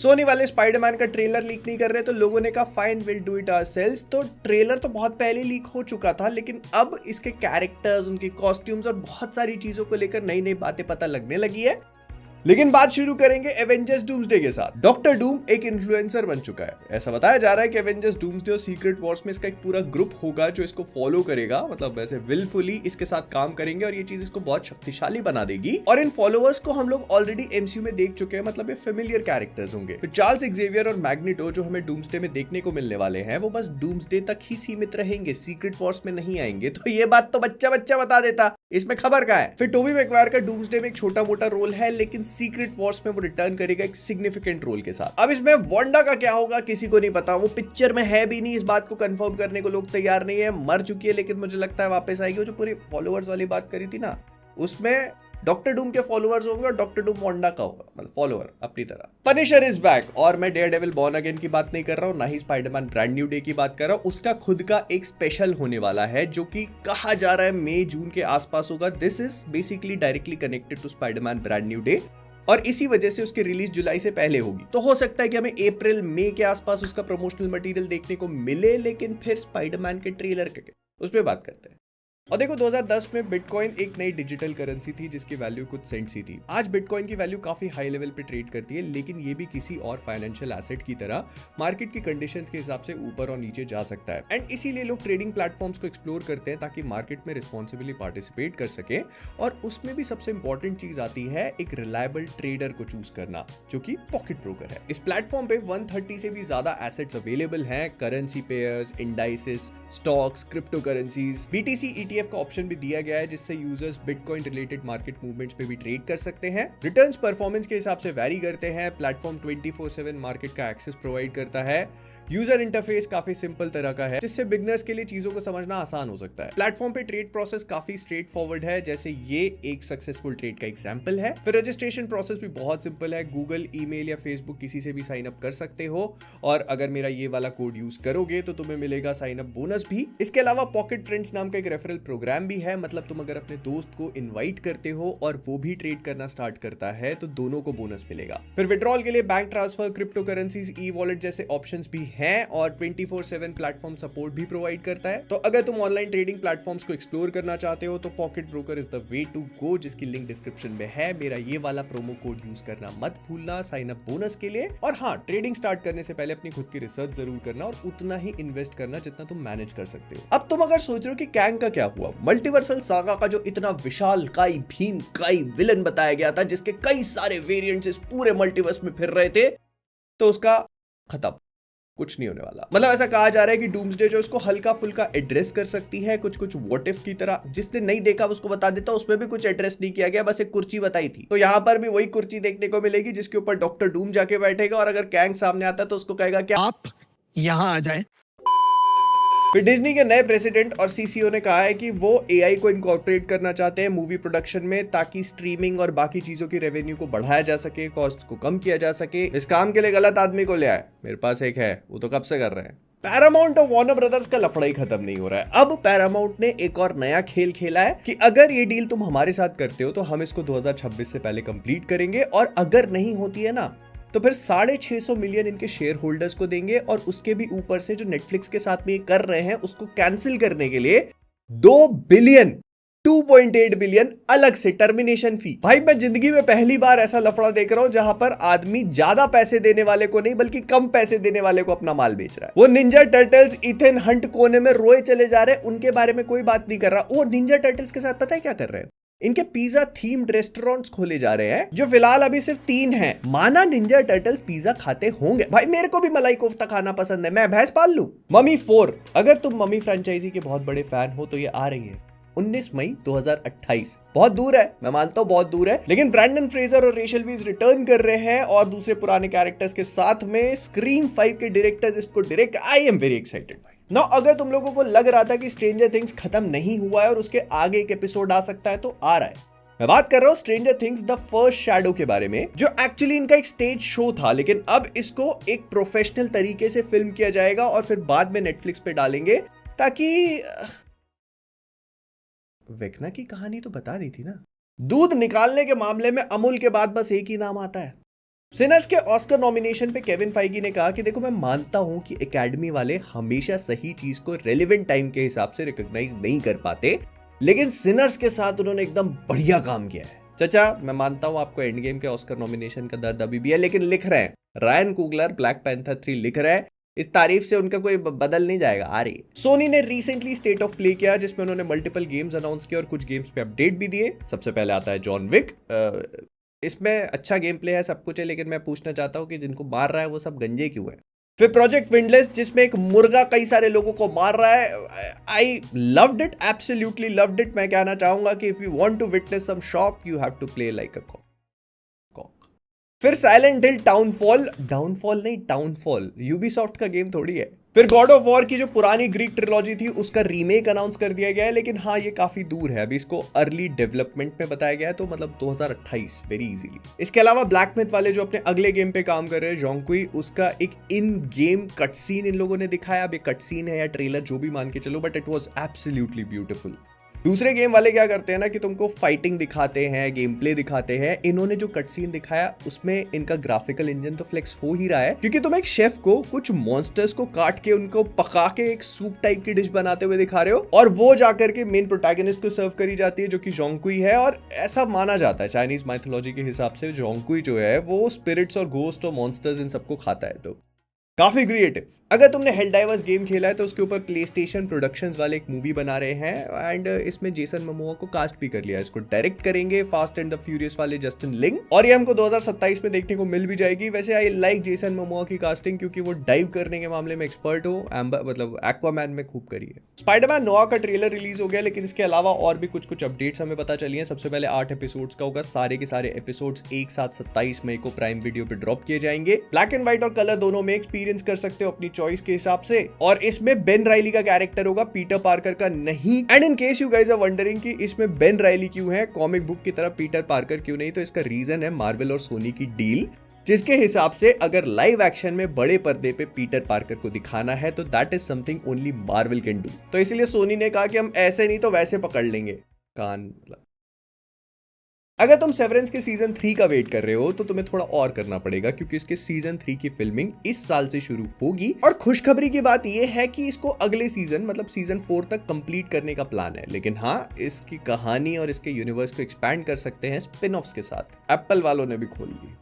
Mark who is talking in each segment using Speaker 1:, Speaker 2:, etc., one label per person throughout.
Speaker 1: सोनी वाले स्पाइडरमैन का trailer leak नहीं कर रहे तो लोगों ने कहा fine will do it ourselves. तो ट्रेलर तो बहुत पहले लीक हो चुका था, लेकिन अब इसके कैरेक्टर्स, उनके कॉस्ट्यूम्स और बहुत सारी चीजों को लेकर नई नई बातें पता लगने लगी है। लेकिन बात शुरू करेंगे एवेंजर्स डूम्सडे के साथ। डॉक्टर डूम एक इन्फ्लुएंसर बन चुका है। ऐसा बताया जा रहा है कि एवेंजर्स डूम्सडे और सीक्रेट वॉर्स में इसका एक पूरा ग्रुप होगा जो इसको फॉलो करेगा, मतलब वैसे विलफुली इसके साथ काम करेंगे और ये चीज इसको बहुत शक्तिशाली बना देगी। और इन फॉलोअर्स को हम लोग ऑलरेडी एमसीयू में देख चुके हैं, मतलब ये फेमिलियर कैरेक्टर्स होंगे। तो चार्ल्स एक्जेवियर और मैग्नेटो जो हमें डूम्सडे में देखने को मिलने वाले हैं, वो बस डूम्सडे तक ही सीमित रहेंगे, सीक्रेट वॉर्स में नहीं आएंगे। तो ये बात तो बच्चा बच्चा बता देता, इसमें खबर का है। फिर टोबी मैगवायर का डूम्सडे में एक छोटा मोटा रोल है, लेकिन सीक्रेट वॉर्स में वो रिटर्न करेगा एक सिग्निफिकेंट रोल के साथ। अब इसमें वांडा का क्या होगा किसी को नहीं पता, वो पिक्चर में है भी नहीं, इस बात को कंफर्म करने को लोग तैयार नहीं है। मर चुकी है, लेकिन मुझे लगता है वापस आएगी। वो जो पूरी फॉलोअर्स वाली बात करी थी ना, उसमें डॉक्टर डूम के फॉलोअर्स होंगे और डॉक्टर डूम वांडा का होगा, मतलब फॉलोअर अपनी तरह। पनिशर इज बैक, और मैं डेयरडेविल बॉर्न अगेन की बात नहीं कर रहा हूं, ना ही स्पाइडरमैन ब्रांड न्यू डे की बात कर रहा हूं। उसका खुद का एक स्पेशल होने वाला है जो कि कहा जा रहा है मई जून के आसपास होगा। This is basically directly connected to Spiderman brand new day, और इसी वजह से उसकी रिलीज जुलाई से पहले होगी। तो हो सकता है कि हमें अप्रैल मई के आसपास उसका प्रमोशनल मटेरियल देखने को मिले, लेकिन फिर स्पाइडरमैन के ट्रेलर के उस पर बात करते हैं। और देखो 2010 में बिटकॉइन एक नई डिजिटल करेंसी थी जिसकी वैल्यू कुछ सेंट्स ही थी। आज बिटकॉइन की वैल्यू काफी हाई लेवल पे ट्रेड करती है, लेकिन ये भी किसी और फाइनेंशियल एसेट की तरह मार्केट की कंडीशंस के हिसाब से ऊपर और नीचे जा सकता है। एंड इसीलिए लोग ट्रेडिंग प्लेटफॉर्म्स को एक्सप्लोर करते हैं ताकि मार्केट में रिस्पॉन्सिबली पार्टिसिपेट कर सके। और उसमें भी सबसे इंपॉर्टेंट चीज आती है एक रिलायबल ट्रेडर को चूज करना, जो कि पॉकेट ब्रोकर है। इस प्लेटफॉर्म पे 130 से भी ज्यादा एसेट्स अवेलेबल हैं, currency pairs, indices, stocks, crypto currencies. BTC ETF का ऑप्शन भी दिया गया है जिससे users bitcoin related market movements पे भी ट्रेड कर सकते हैं। रिटर्न्स परफॉर्मेंस के हिसाब से वैरी करते हैं। प्लेटफॉर्म 24/7 मार्केट का एक्सेस प्रोवाइड करता है। यूजर इंटरफेस काफी सिंपल तरह का है जिससे बिगनर्स के लिए चीजों को समझना आसान हो सकता है। प्लेटफॉर्म पे ट्रेड प्रोसेस काफी स्ट्रेट फॉरवर्ड है, जैसे ये एक सक्सेसफुल ट्रेड का एग्जांपल है। फिर रजिस्ट्रेशन प्रोसेस भी बहुत सिंपल है। गूगल, ईमेल या फेसबुक किसी से भी साइन अप कर सकते हो, और अगर मेरा ये वाला कोड यूज करोगे तो तुम्हें मिलेगा साइन अप बोनस भी। इसके अलावा पॉकेट फ्रेंड्स नाम का एक रेफरल प्रोग्राम भी है, मतलब तुम अगर अपने दोस्त को इनवाइट करते हो और वो भी ट्रेड करना स्टार्ट करता है तो दोनों को बोनस मिलेगा। फिर विड्रॉल के लिए bank transfer, crypto currencies, e wallet जैसे ऑप्शंस भी हैं, और 24/7 प्लेटफॉर्म सपोर्ट भी प्रोवाइड करता है। तो अगर तुम ऑनलाइन ट्रेडिंग प्लेटफॉर्म्स को एक्सप्लोर करना चाहते हो तो Pocket Broker is the way to go, जिसकी लिंक डिस्क्रिप्शन में है। मेरा ये वाला प्रोमो कोड यूज करना मत भूलना साइन अप बोनस के लिए। और हाँ, ट्रेडिंग स्टार्ट करने से पहले अपनी खुद की रिसर्च जरूर करना और उतना ही इन्वेस्ट करना जितना तुम मैनेज कर सकते हो। अब तुम अगर सोच रहे हो कि कैंग का क्या हुआ, मल्टीवर्सल सागा का जो इतना विशाल काई भीम काई विलन बताया गया था जिसके कई सारे वेरिएंट्स इस पूरे मल्टीवर्स में फिर रहे थे, तो उसका खत्म, कुछ नहीं होने वाला। मतलब ऐसा कहा जा रहा है कि डूम्सडे जो इसको हल्का फुल्का एड्रेस कर सकती है, कुछ कुछ व्हाट इफ की तरह। जिसने नहीं देखा उसको बता देता, उसमें भी कुछ एड्रेस नहीं किया गया, बस एक कुर्सी बताई थी। तो यहाँ पर भी वही कुर्सी देखने को मिलेगी जिसके ऊपर डॉक्टर डूम जाके बैठेगा, और अगर कैंग सामने आता है तो उसको कहेगा क्या
Speaker 2: आप यहाँ आ जाए।
Speaker 1: फिर डिज्नी के नए प्रेसिडेंट और सीसीओ ने कहा है कि वो एआई को इनकॉर्पोरेट करना चाहते हैं मूवी प्रोडक्शन में, ताकि स्ट्रीमिंग और बाकी चीजों की रेवेन्यू को बढ़ाया जा सके, कॉस्ट को कम किया जा सके। इस काम के लिए गलत आदमी को ले आए, मेरे पास एक है, वो तो कब से कर रहे हैं। पैरामाउंट और वार्नर ब्रदर्स का लफड़ा ही खत्म नहीं हो रहा है। अब पैरामाउंट ने एक और नया खेल खेला है कि अगर ये डील तुम हमारे साथ करते हो तो हम इसको 2026 से पहले कंप्लीट करेंगे, और अगर नहीं होती है ना तो फिर 650 मिलियन इनके शेयर होल्डर्स को देंगे, और उसके भी ऊपर से जो नेटफ्लिक्स के साथ में ये कर रहे हैं उसको कैंसिल करने के लिए 2 बिलियन 2.8 बिलियन अलग से टर्मिनेशन फी। भाई मैं जिंदगी में पहली बार ऐसा लफड़ा देख रहा हूं जहां पर आदमी ज्यादा पैसे देने वाले को नहीं बल्कि कम पैसे देने वाले को अपना माल बेच रहा है। वो निंजा टर्टल्स इथन हंट कोने में रोए चले जा रहे हैं, उनके बारे में कोई बात नहीं कर रहा। वो निंजा टर्टल्स के साथ पता है क्या कर रहे हैं, इनके पिज्जा थीम्ड रेस्टोरेंट्स खोले जा रहे हैं, जो फिलहाल अभी सिर्फ 3 हैं। माना निंजा टर्टल्स पिज्जा खाते होंगे, भाई मेरे को भी मलाई कोफ्ता खाना पसंद है, मैं भैंस पाल लूं। मम्मी 4, अगर तुम मम्मी फ्रेंचाइजी के बहुत बड़े फैन हो तो ये आ रही है 19 मई 2028। बहुत दूर है, मैं मानता हूं बहुत दूर है, लेकिन ब्रैंडन फ्रेजर और रेचल वीज रिटर्न कर रहे हैं और दूसरे पुराने कैरेक्टर्स के साथ में स्क्रीम 5 के डायरेक्टर्स इसको direct. I am very excited भाई। ना अगर तुम लोगों को लग रहा था कि स्ट्रेंजर थिंग्स खत्म नहीं हुआ है और उसके आगे एक एपिसोड आ सकता है, तो आ रहा है। मैं बात कर रहा हूं stranger things the first shadow के बारे में, जो एक्चुअली इनका एक स्टेज शो था, लेकिन अब इसको एक प्रोफेशनल तरीके से फिल्म किया जाएगा और फिर बाद में नेटफ्लिक्स पे डालेंगे, ताकि वेकना की कहानी तो बता दी थी ना। दूध निकालने के मामले में अमूल के बाद बस एक ही नाम आता है, सिनर्स के ऑस्कर नॉमिनेशन पे केविन फाइगी ने कहा कि देखो मैं मानता हूं कि एकेडमी वाले हमेशा सही चीज को रेलेवेंट टाइम के हिसाब से रिकॉग्नाइज नहीं कर पाते, लेकिन सिनर्स के साथ उन्होंने एकदम बढ़िया काम किया है। चाचा मैं मानता हूं आपको एंड गेम के ऑस्कर नॉमिनेशन का दर्द अभी भी है, लेकिन लिख रहे हैं रायन कुगलर ब्लैक पैंथर 3 लिख रहा है, इस तारीफ से उनका कोई बदल नहीं जाएगा। आ रही सोनी ने रिसेंटली स्टेट ऑफ प्ले किया जिसमें उन्होंने मल्टीपल गेम्स अनाउंस किए और कुछ गेम्स पे अपडेट भी दिए। सबसे पहले आता है जॉन विक। इसमें अच्छा गेम प्ले है, सब कुछ है, लेकिन मैं पूछना चाहता हूँ कि जिनको मार रहा है वो सब गंजे क्यों है। फिर प्रोजेक्ट विंडलेस जिसमें एक मुर्गा कई सारे लोगों को मार रहा है। I loved it, absolutely loved it. मैं कहना चाहूंगा कि if you want to witness some shock you have to play like a cock. फिर साइलेंट हिल डाउनफॉल नहीं टाउनफॉल, यूबीसॉफ्ट का गेम थोड़ी है। फिर गॉड ऑफ वॉर की जो पुरानी ग्रीक ट्रिलॉजी थी उसका रीमेक अनाउंस कर दिया गया है, लेकिन हाँ ये काफी दूर है, अभी इसको अर्ली डेवलपमेंट में बताया गया है, तो मतलब 2028 वेरी इजीली। इसके अलावा ब्लैक मिथ वाले जो अपने अगले गेम पे काम कर रहे हैं जोंगकुई, उसका एक इन गेम कट सीन इन लोगों ने दिखाया। अब ये कट सीन है या ट्रेलर जो भी मान के चलो, but it was absolutely beautiful. दूसरे गेम वाले क्या करते हैं ना कि तुमको फाइटिंग दिखाते हैं, गेम प्ले दिखाते हैं। इन्होंने जो कट सीन दिखाया उसमें इनका ग्राफिकल इंजन तो फ्लेक्स हो ही रहा है, क्योंकि तुम एक शेफ को कुछ मॉन्स्टर्स को काट के उनको पका के एक सूप टाइप की डिश बनाते हुए दिखा रहे हो, और वो जाकर के मेन प्रोटैगनिस्ट को सर्व करी जाती है जो कि जोंगकुई है। और ऐसा माना जाता है चाइनीज माइथोलॉजी के हिसाब से जोंगकुई जो है वो स्पिरिट्स और घोस्ट और मॉन्स्टर्स इन सबको खाता है, तो काफी क्रिएटिव। अगर तुमने हेलडाइवर्स गेम खेला है तो उसके ऊपर प्लेस्टेशन प्रोडक्शंस वाले एक मूवी बना रहे हैं, एंड इसमें जेसन मोमोआ को कास्ट भी कर लिया है। इसको डायरेक्ट करेंगे फास्ट एंड द फ्यूरियस वाले जस्टिन लिंग, और ये हमको 2027 में देखने को मिल भी जाएगी। वैसे आई लाइक जेसन मोमोआ की कास्टिंग, क्योंकि वो डाइव करने के मामले में एक्सपर्ट हो। मतलब एक्वामैन में खूब करी है। स्पाइडरमैन नोआ का ट्रेलर रिलीज हो गया, लेकिन इसके अलावा और भी कुछ अपडेट्स हमें पता चली हैं। सबसे पहले 8 एपिसोड्स का होगा, सारे के सारे एपिसोड्स एक साथ 27 मई को प्राइम वीडियो पे ड्रॉप किए जाएंगे। ब्लैक एंड व्हाइट और कलर दोनों में एक्सपीरियंस कर सकते हो अपनी चॉइस के हिसाब से। और इसमें बेन राइली का कैरेक्टर होगा, पीटर पार्कर का नहीं। And in case you guys are wondering कि इसमें बेन राइली क्यों है, कॉमिक बुक की तरह पीटर पार्कर क्यों नहीं, तो इसका रीजन है मार्वल और सोनी की डील, जिसके हिसाब से अगर लाइव एक्शन में बड़े पर्दे पे पीटर पार्कर को दिखाना है तो that is something only Marvel can do. तो इसलिए सोनी ने कहा कि हम ऐसे नहीं तो वैसे पकड़ लेंगे कान। मतलब अगर तुम सेवरेंस के सीजन 3 का वेट कर रहे हो तो तुम्हें थोड़ा और करना पड़ेगा, क्योंकि इसके सीजन 3 की फिल्मिंग इस साल से शुरू होगी। और खुशखबरी की बात यह है कि इसको अगले सीजन मतलब सीजन 4 तक कंप्लीट करने का प्लान है, लेकिन हाँ इसकी कहानी और इसके यूनिवर्स को एक्सपैंड कर सकते हैं स्पिन ऑफ्स के साथ। एप्पल वालों ने भी खोल ली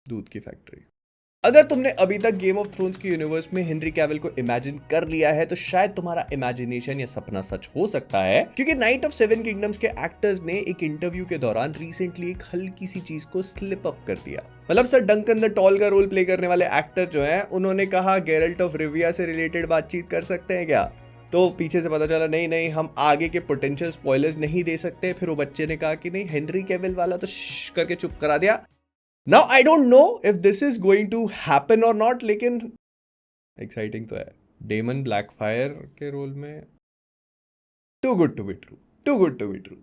Speaker 1: दूध की फैक्ट्री। अगर तुमने अभी तक गेम ऑफ थ्रोन्स के यूनिवर्स में हेनरी कैविल को इमेजिन कर लिया है तो शायद तुम्हारा इमेजिनेशन या सपना सच हो सकता है, क्योंकि नाइट ऑफ 7 किंगडम्स के एक्टर्स ने एक इंटरव्यू के दौरान रिसेंटली एक हल्की सी चीज को स्लिप अप कर दिया। मतलब सर डंकन द टॉल का रोल प्ले करने वाले एक्टर जो है उन्होंने कहा गेरल्ट ऑफ रिविया से रिलेटेड बातचीत कर सकते हैं क्या, तो पीछे से पता चला नहीं हम आगे के पोटेंशियल स्पॉयलर्स नहीं दे सकते। फिर वो बच्चे ने कहा कि नहीं हेनरी कैविल वाला तो करके चुप करा दिया। Now I don't know if this is going to happen or not, लेकिन एक्साइटिंग तो है। डेमन ब्लैकफायर के रोल में too good to be true.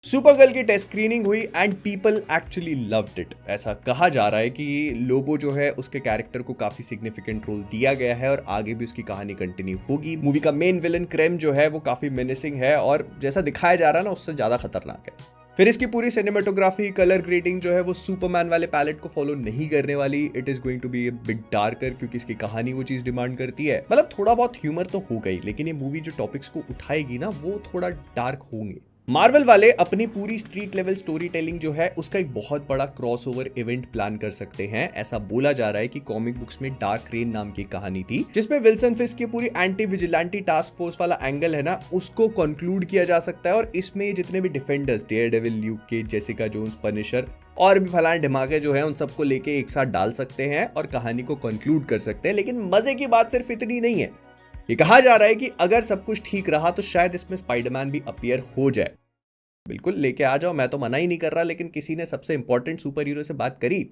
Speaker 1: Supergirl की टेस्ट स्क्रीनिंग हुई and people actually loved it. ऐसा कहा जा रहा है कि लोबो जो है उसके कैरेक्टर को काफी सिग्निफिकेंट रोल दिया गया है और आगे भी उसकी कहानी कंटिन्यू होगी। मूवी का मेन विलन क्रेम जो है वो काफी मेनेसिंग है और जैसा दिखाया जा रहा है ना उससे ज्यादा खतरनाक है। फिर इसकी पूरी सिनेमेटोग्राफी कलर ग्रेडिंग जो है वो सुपरमैन वाले पैलेट को फॉलो नहीं करने वाली। It is going to be a bit darker, क्योंकि इसकी कहानी वो चीज डिमांड करती है। मतलब थोड़ा बहुत ह्यूमर तो हो गई, लेकिन ये मूवी जो टॉपिक्स को उठाएगी ना वो थोड़ा डार्क होंगे। मार्वल वाले अपनी पूरी स्ट्रीट लेवल स्टोरी टेलिंग जो है उसका एक बहुत बड़ा क्रॉसओवर इवेंट प्लान कर सकते हैं। ऐसा बोला जा रहा है कि कॉमिक बुक्स में डार्क रेन नाम की कहानी थी, जिसमें विल्सन फिस्क की पूरी एंटी विजिलेंटी टास्क फोर्स वाला एंगल है ना उसको कंक्लूड किया जा सकता है। और इसमें जितने भी defenders Daredevil, Luke Cage, Jessica Jones, Punisher और भी फलाने ढिमाके जो है उन सबको लेके एक साथ डाल सकते हैं और कहानी को कंक्लूड कर सकते हैं। लेकिन मजे की बात सिर्फ इतनी नहीं है, ये कहा जा रहा है कि अगर सब कुछ ठीक रहा तो शायद इसमें स्पाइडरमैन भी अपीयर हो जाए। बिल्कुल लेके आ जाओ, मैं तो मना ही नहीं कर रहा, लेकिन किसी ने सबसे इंपॉर्टेंट सुपर हीरो से बात करी,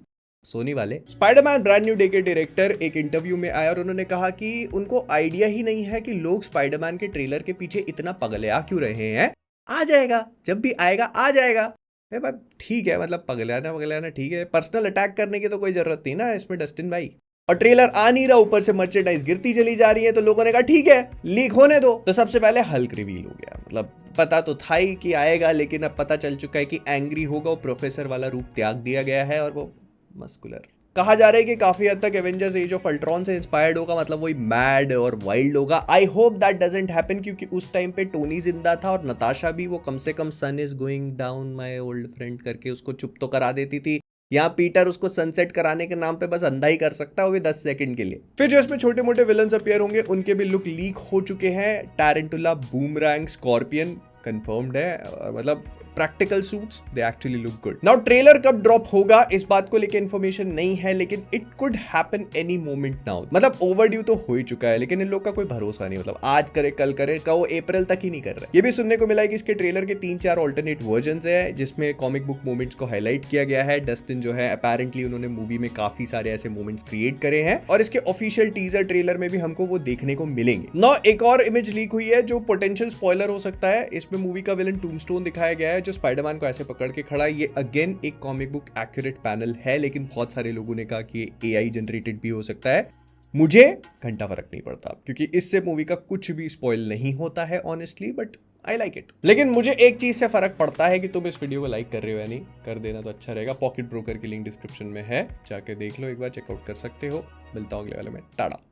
Speaker 1: सोनी वाले। स्पाइडरमैन ब्रांड न्यू डे के डायरेक्टर एक इंटरव्यू में आए और उन्होंने कहा कि उनको आइडिया ही नहीं है कि लोग स्पाइडरमैन के ट्रेलर के पीछे इतना पगलिया क्यों रहे हैं। आ जाएगा, जब भी आएगा आ जाएगा। ठीक है, मतलब पगलियाना ठीक है, पर्सनल अटैक करने की तो कोई जरूरत नहीं ना इसमें डस्टिन भाई। और ट्रेलर आ नहीं रहा, ऊपर से मर्चेंडाइज गिरती चली जा रही है, तो लोगों ने कहा ठीक है लीक होने दो। तो सबसे पहले हल्क रिवील हो गया। मतलब पता तो था ही कि आएगा, लेकिन अब पता चल चुका है कि एंग्री होगा, वो प्रोफेसर वाला रूप त्याग दिया गया है और वो मस्कुलर कहा जा रहा है कि काफी हद तक एवेंजर्स एज ऑफ अल्ट्रॉन से इंस्पायर्ड होगा, मतलब वही मैड और वाइल्ड होगा। I hope that doesn't happen, क्योंकि उस टाइम पे टोनी जिंदा था और नताशा भी, वो कम से कम sun is going down my old friend करके उसको चुप तो करा देती थी। यहाँ पीटर उसको सनसेट कराने के नाम पे बस अंधा ही कर सकता है, वो भी 10 सेकंड के लिए। फिर जो इसमें छोटे मोटे विलन्स अपीयर होंगे उनके भी लुक लीक हो चुके हैं। टैरेंटुला, बूमरैंग, स्कॉर्पियन कंफर्म्ड है, मतलब practical suits they actually look good. Now trailer कब ड्रॉप होगा इस बात को लेकर इन्फॉर्मेशन नहीं है, लेकिन it could happen any moment now. मतलब ओवरड्यू तो हो ही चुका है, लेकिन इन लोग का कोई भरोसा नहीं, मतलब आज करे कल करे का, वो अप्रैल तक ही नहीं कर रहे। ये भी सुनने को मिला है कि इसके ट्रेलर के 3-4 ऑल्टरनेट वर्जन है जिसमें कॉमिक बुक मोमेंट्स को हाईलाइट किया गया है। डस्टिन जो है अपेरेंटली उन्होंने मूवी में काफी सारे ऐसे मोमेंट्स क्रिएट करे हैं और इसके ऑफिशियल टीजर ट्रेलर में भी हमको वो देखने को मिलेंगे। नाउ एक और इमेज लीक हुई है जो पोटेंशियल स्पॉइलर हो सकता है। इसमें मूवी का विलन टूमस्टोन दिखाया गया है जो स्पाइडरमैन को ऐसे पकड़ के खड़ा है। ये अगेन एक कॉमिक बुक एक्यूरेट पैनल है, लेकिन बहुत सारे लोगों ने कहा कि एआई जनरेटेड भी हो सकता है। मुझे घंटा फर्क नहीं पड़ता क्योंकि इससे मूवी का कुछ भी स्पॉइल नहीं होता है honestly, but I like it. लेकिन मुझे एक चीज से फर्क पड़ता है कि तुम इस वीडियो को लाइक कर रहे हो या नहीं। कर देना तो अच्छा रहेगा। पॉकेट ब्रोकर की लिंक डिस्क्रिप्शन में है, जाके देख लो एक बार, चेकआउट कर सकते हो। मिलता हूं अगले वाले में। टाटा।